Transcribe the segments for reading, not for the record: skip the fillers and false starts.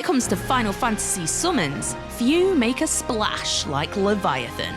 comes to Final Fantasy summons, few make a splash like Leviathan.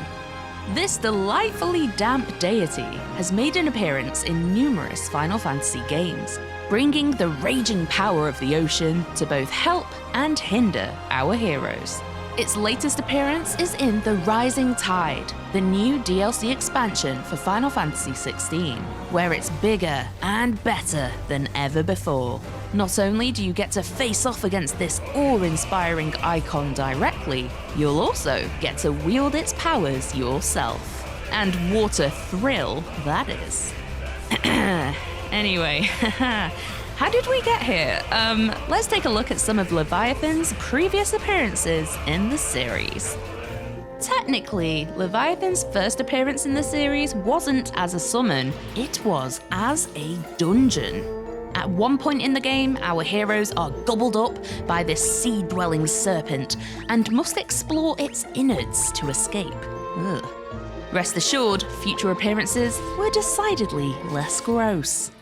This delightfully damp deity has made an appearance in numerous Final Fantasy games, bringing the raging power of the ocean to both help and hinder our heroes. Its latest appearance is in The Rising Tide, the new DLC expansion for Final Fantasy XVI, where it's bigger and better than ever before. Not only do you get to face off against this awe-inspiring icon directly, you'll also get to wield its powers yourself. And water thrill, that is. Anyway, how did we get here? Let's take a look at some of Leviathan's previous appearances in the series. Technically, Leviathan's first appearance in the series wasn't as a summon, it was as a dungeon. At one point in the game, our heroes are gobbled up by this sea-dwelling serpent and must explore its innards to escape. Ugh. Rest assured, future appearances were decidedly less gross.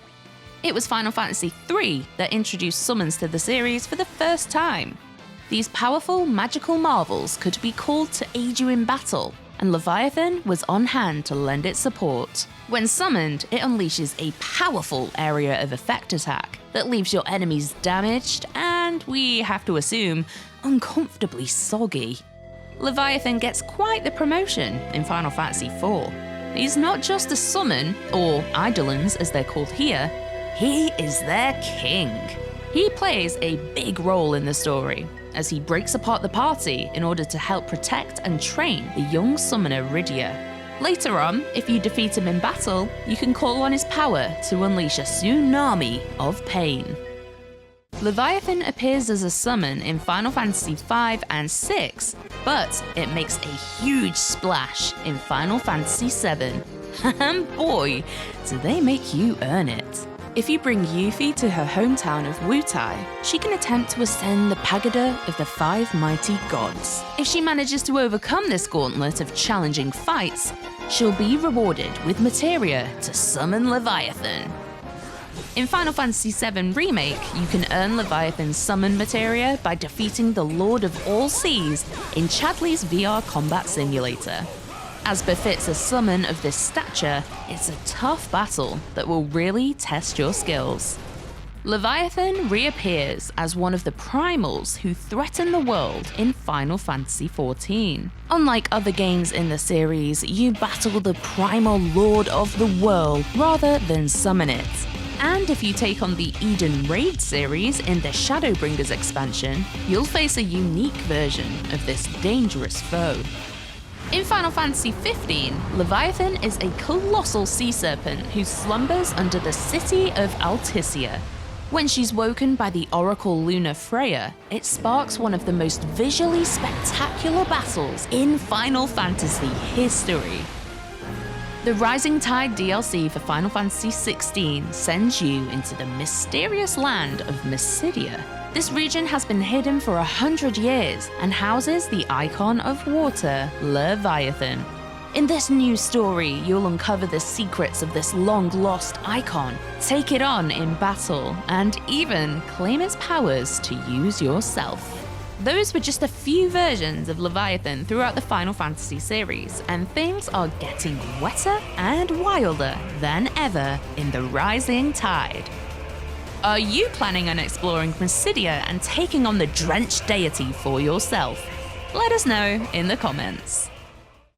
It was Final Fantasy III that introduced summons to the series for the first time. These powerful, magical marvels could be called to aid you in battle, and Leviathan was on hand to lend its support. When summoned, it unleashes a powerful area of effect attack that leaves your enemies damaged and, we have to assume, uncomfortably soggy. Leviathan gets quite the promotion in Final Fantasy IV. He's not just a summon, or eidolons as they're called here, he is their king. He plays a big role in the story, as he breaks apart the party in order to help protect and train the young summoner Rydia. Later on, if you defeat him in battle, you can call on his power to unleash a tsunami of pain. Leviathan appears as a summon in Final Fantasy V and VI, but it makes a huge splash in Final Fantasy VII. And boy, do they make you earn it. If you bring Yuffie to her hometown of Wutai, she can attempt to ascend the Pagoda of the Five Mighty Gods. If she manages to overcome this gauntlet of challenging fights, she'll be rewarded with materia to summon Leviathan. In Final Fantasy VII Remake, you can earn Leviathan's summon materia by defeating the Lord of All Seas in Chadley's VR combat simulator. As befits a summon of this stature, it's a tough battle that will really test your skills. Leviathan reappears as one of the primals who threaten the world in Final Fantasy XIV. Unlike other games in the series, you battle the primal lord of the world rather than summon it. And if you take on the Eden Raid series in the Shadowbringers expansion, you'll face a unique version of this dangerous foe. In Final Fantasy XV, Leviathan is a colossal sea serpent who slumbers under the city of Altissia. When she's woken by the Oracle Luna Freya, it sparks one of the most visually spectacular battles in Final Fantasy history. The Rising Tide DLC for Final Fantasy XVI sends you into the mysterious land of Mysidia. This region has been hidden for 100 years and houses the icon of water, Leviathan. In this new story, you'll uncover the secrets of this long-lost icon, take it on in battle, and even claim its powers to use yourself. Those were just a few versions of Leviathan throughout the Final Fantasy series, and things are getting wetter and wilder than ever in the Rising Tide. Are you planning on exploring Mysidia and taking on the drenched deity for yourself? Let us know in the comments.